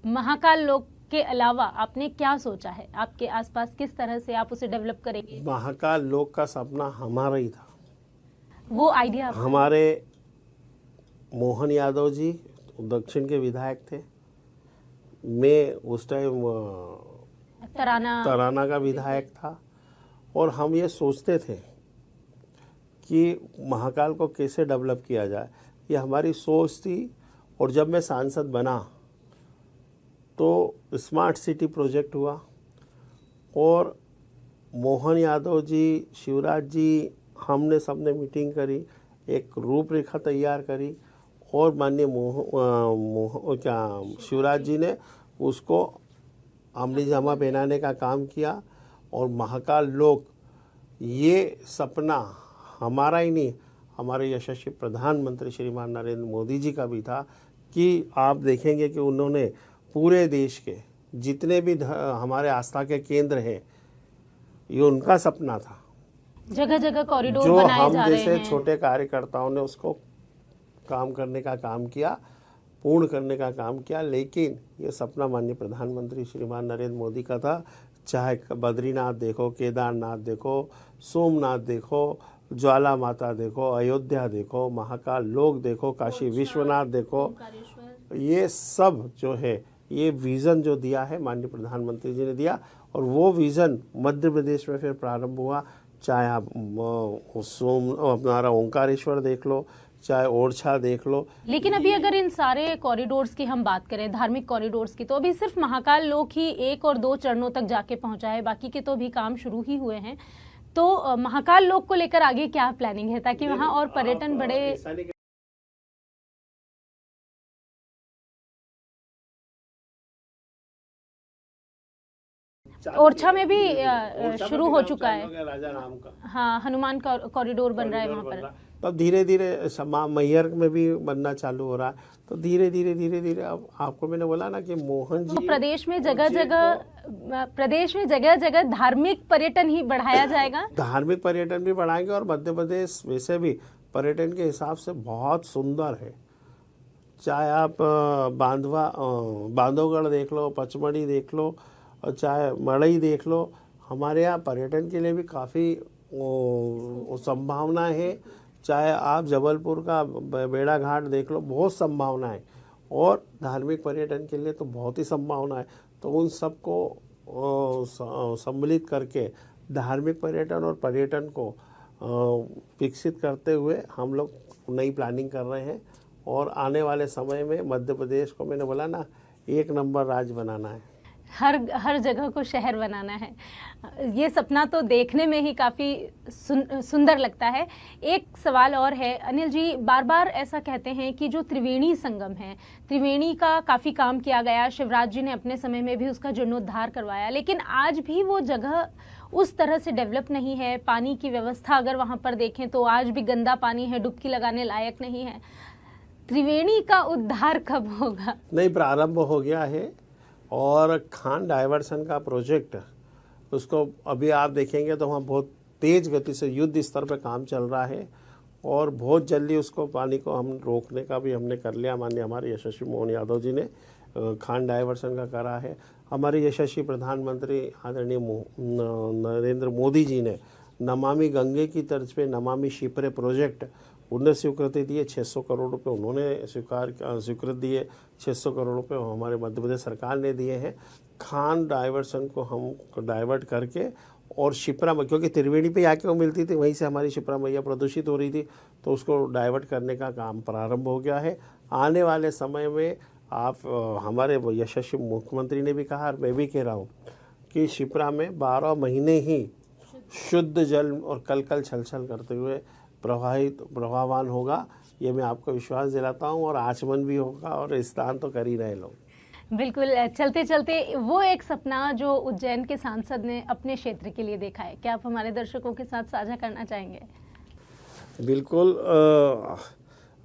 महाकाल लोक के अलावा आपने क्या सोचा है? आपके आसपास किस तरह से आप उसे डेवलप करेंगे? महाकाल लोक का सपना हमारा ही था। वो आइडिया हमारे मोहन यादव जी दक्षिण के विधायक थे, मैं उस टाइम तराना का विधायक था, और हम ये सोचते थे कि महाकाल को कैसे डेवलप किया जाए, ये हमारी सोच थी। और जब मैं सांसद बना तो स्मार्ट सिटी प्रोजेक्ट हुआ, और मोहन यादव जी, शिवराज जी, हमने सबने मीटिंग करी, एक रूपरेखा तैयार करी, और माननीय शिवराज जी ने उसको अमली जामा पहनाने का काम किया। और महाकाल लोक, ये सपना हमारा ही नहीं, हमारे यशस्वी प्रधानमंत्री श्रीमान नरेंद्र मोदी जी का भी था। कि आप देखेंगे कि उन्होंने पूरे देश के जितने भी हमारे आस्था के केंद्र हैं, ये उनका सपना था। जगह जगह कॉरिडोर जो बनाए हम जा रहे जैसे हैं। छोटे कार्यकर्ताओं ने उसको काम करने का काम किया, पूर्ण करने का काम किया। लेकिन ये सपना माननीय प्रधानमंत्री श्रीमान नरेंद्र मोदी का था। चाहे बद्रीनाथ देखो, केदारनाथ देखो, सोमनाथ देखो, ज्वाला माता देखो, अयोध्या देखो, महाकाल लोक देखो, काशी विश्वनाथ देखो, ये सब जो है, ये विज़न जो दिया है माननीय प्रधानमंत्री जी ने दिया। और वो विज़न मध्य प्रदेश में फिर प्रारंभ हुआ। चाहे आप अपना ओंकारेश्वर देख लो, चाहे ओरछा देख लो। लेकिन अभी अगर इन सारे कॉरिडोर्स की हम बात करें, धार्मिक कॉरिडोर्स की, तो अभी सिर्फ महाकाल लोक ही 1 और 2 चरणों तक जाके पहुंचा है, बाकी के तो अभी काम शुरू ही हुए हैं। तो महाकाल लोक को लेकर आगे क्या प्लानिंग है ताकि वहां और पर्यटन बढ़े? ओरछा में भी शुरू हो चुका है, राजा नाम का। हाँ, हनुमान कॉरिडोर बन रहा है वहाँ पर। तब धीरे धीरे मैहर में भी बनना चालू हो रहा है। तो धीरे धीरे अब आपको मैंने बोला ना कि मोहन जी, तो प्रदेश में जगह जगह धार्मिक पर्यटन ही बढ़ाया जाएगा। धार्मिक पर्यटन भी बढ़ाएंगे, और मध्य प्रदेश वैसे भी पर्यटन के हिसाब से बहुत सुंदर है। चाहे आप बांधवगढ़ देख लो, पचमढ़ी देख लो, और चाहे मड़ई देख लो, हमारे यहाँ पर्यटन के लिए भी काफ़ी संभावना है। चाहे आप जबलपुर का बेड़ा घाट देख लो, बहुत संभावना है। और धार्मिक पर्यटन के लिए तो बहुत ही संभावना है। तो उन सबको सम्मिलित करके धार्मिक पर्यटन और पर्यटन को विकसित करते हुए हम लोग नई प्लानिंग कर रहे हैं। और आने वाले समय में मध्य प्रदेश को, मैंने बोला ना, 1 नंबर राज्य बनाना है। हर जगह को शहर बनाना है। ये सपना तो देखने में ही काफ़ी सुंदर लगता है। एक सवाल और है अनिल जी, बार बार ऐसा कहते हैं कि जो त्रिवेणी संगम है, त्रिवेणी का काफ़ी काम किया गया, शिवराज जी ने अपने समय में भी उसका जीर्णोद्धार करवाया, लेकिन आज भी वो जगह उस तरह से डेवलप नहीं है। पानी की व्यवस्था अगर वहाँ पर देखें तो आज भी गंदा पानी है, डुबकी लगाने लायक नहीं है। त्रिवेणी का उद्धार कब होगा? नहीं, प्रारंभ हो गया है और खान डाइवर्सन का प्रोजेक्ट, उसको अभी आप देखेंगे तो वहाँ बहुत तेज गति से युद्ध स्तर पे काम चल रहा है और बहुत जल्दी उसको पानी को हम रोकने का भी हमने कर लिया। माननीय हमारे यशस्वी मोहन यादव जी ने खान डाइवर्सन का करा है। हमारे यशस्वी प्रधानमंत्री आदरणीय नरेंद्र मोदी जी ने नमामि गंगे की तर्ज पे नमामि शिप्रे प्रोजेक्ट उन्हें स्वीकृति दिए। 600 करोड़ रुपए उन्होंने स्वीकृत दिए, 600 करोड़ रुपए हमारे मध्य प्रदेश सरकार ने दिए हैं। खान डाइवर्सन को हम डाइवर्ट करके और शिप्रा में, क्योंकि त्रिवेणी पे आके वो मिलती थी, वहीं से हमारी शिप्रा मैया प्रदूषित हो रही थी, तो उसको डाइवर्ट करने का काम प्रारंभ हो गया है। आने वाले समय में आप हमारे यशस्वी मुख्यमंत्री ने भी कहा और मैं भी कह रहा हूँ कि शिप्रा में 12 महीने ही शुद्ध जल और कल छल करते हुए प्रवाहवान होगा। ये मैं आपको विश्वास दिलाता हूँ और आचमन भी होगा और स्नान तो कर ही रहे लोग। बिल्कुल। चलते चलते वो एक सपना जो उज्जैन के सांसद ने अपने क्षेत्र के लिए देखा है, क्या आप हमारे दर्शकों के साथ साझा करना चाहेंगे? बिल्कुल।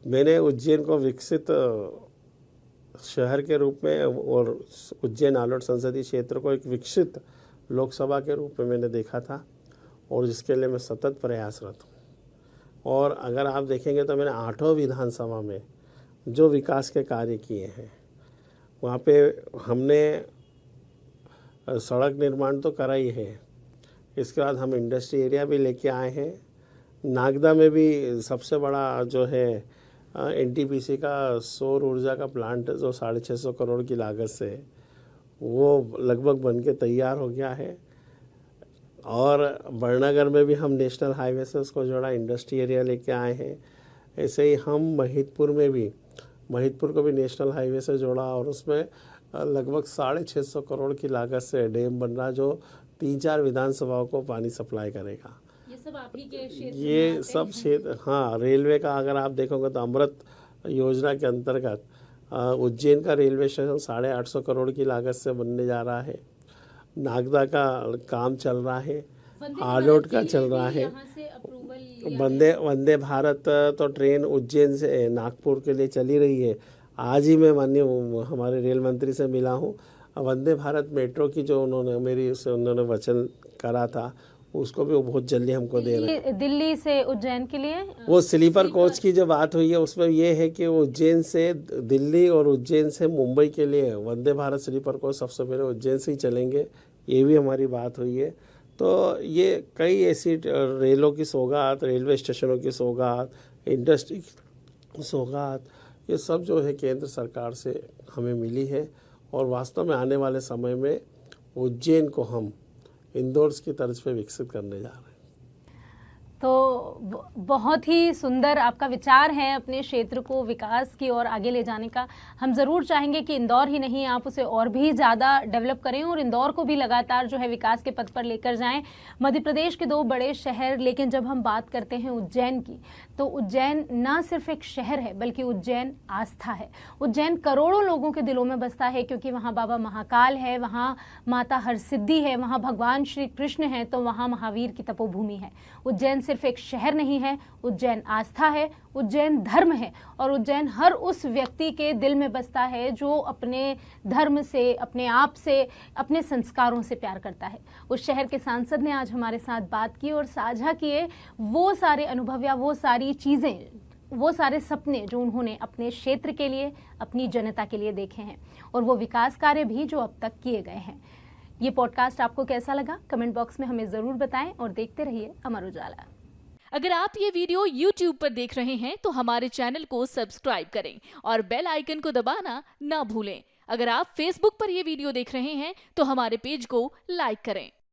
मैंने उज्जैन को विकसित शहर के रूप में और उज्जैन आलोट संसदीय क्षेत्र को एक विकसित लोकसभा के रूप में मैंने देखा था और जिसके लिए मैं सतत प्रयासरत हूँ। और अगर आप देखेंगे तो मैंने 8 विधानसभा में जो विकास के कार्य किए हैं, वहाँ पे हमने सड़क निर्माण तो करा ही है, इसके बाद हम इंडस्ट्री एरिया भी लेके आए हैं। नागदा में भी सबसे बड़ा जो है एनटीपीसी का सौर ऊर्जा का प्लांट जो 650 करोड़ की लागत से वो लगभग बन के तैयार हो गया है। और बड़नगर में भी हम नेशनल हाईवे से उसको जोड़ा, इंडस्ट्री एरिया लेके आए हैं। ऐसे ही हम महिदपुर को भी नेशनल हाईवे से जोड़ा और उसमें लगभग 650 करोड़ की लागत से डैम बन रहा जो 3-4 विधानसभाओं को पानी सप्लाई करेगा। ये सब आप ही के क्षेत्र में ये सब क्षेत्र, हाँ। रेलवे का अगर आप देखोगे तो अमृत योजना के अंतर्गत उज्जैन का रेलवे स्टेशन 850 करोड़ की लागत से बनने जा रहा है। नागदा का काम चल रहा है, आलोट का चल रहा है। वंदे भारत तो ट्रेन उज्जैन से नागपुर के लिए चली रही है। आज ही मैं माननीय हमारे रेल मंत्री से मिला हूँ। वंदे भारत मेट्रो की जो उन्होंने वचन करा था, उसको भी वो बहुत जल्दी हमको दे रहे हैं। दिल्ली से उज्जैन के लिए वो स्लीपर कोच की जो बात हुई है उसमें ये है कि उज्जैन से दिल्ली और उज्जैन से मुंबई के लिए वंदे भारत स्लीपर कोच सबसे पहले उज्जैन से ही चलेंगे, ये भी हमारी बात हुई है। तो ये कई ऐसी रेलों की सौगात, रेलवे स्टेशनों की सौगात, इंडस्ट्री की सौगात, ये सब जो है केंद्र सरकार से हमें मिली है और वास्तव में आने वाले समय में उज्जैन को हम इंदौर की तर्ज पे विकसित करने जा रहे हैं। तो बहुत ही सुंदर आपका विचार है अपने क्षेत्र को विकास की ओर आगे ले जाने का। हम ज़रूर चाहेंगे कि इंदौर ही नहीं, आप उसे और भी ज़्यादा डेवलप करें और इंदौर को भी लगातार जो है विकास के पथ पर लेकर जाएं। मध्य प्रदेश के 2 बड़े शहर, लेकिन जब हम बात करते हैं उज्जैन की, तो उज्जैन ना सिर्फ एक शहर है बल्कि उज्जैन आस्था है। उज्जैन करोड़ों लोगों के दिलों में बसता है क्योंकि वहाँ बाबा महाकाल है, वहाँ माता हरसिद्धि है, वहाँ भगवान श्री कृष्ण है, तो वहाँ महावीर की तपोभूमि है। उज्जैन सिर्फ एक शहर नहीं है, उज्जैन आस्था है, उज्जैन धर्म है और उज्जैन हर उस व्यक्ति के दिल में बसता है जो अपने धर्म से, अपने आप से, अपने संस्कारों से प्यार करता है। उस शहर के सांसद ने आज हमारे साथ बात की और साझा किए वो सारे अनुभव या वो सारी चीज़ें, वो सारे सपने जो उन्होंने अपने क्षेत्र के लिए, अपनी जनता के लिए देखे हैं और वो विकास कार्य भी जो अब तक किए गए हैं। ये पॉडकास्ट आपको कैसा लगा कमेंट बॉक्स में हमें ज़रूर बताएं और देखते रहिए अमर उजाला। अगर आप ये वीडियो YouTube पर देख रहे हैं तो हमारे चैनल को सब्सक्राइब करें और बेल आइकन को दबाना ना भूलें। अगर आप Facebook पर ये वीडियो देख रहे हैं तो हमारे पेज को लाइक करें।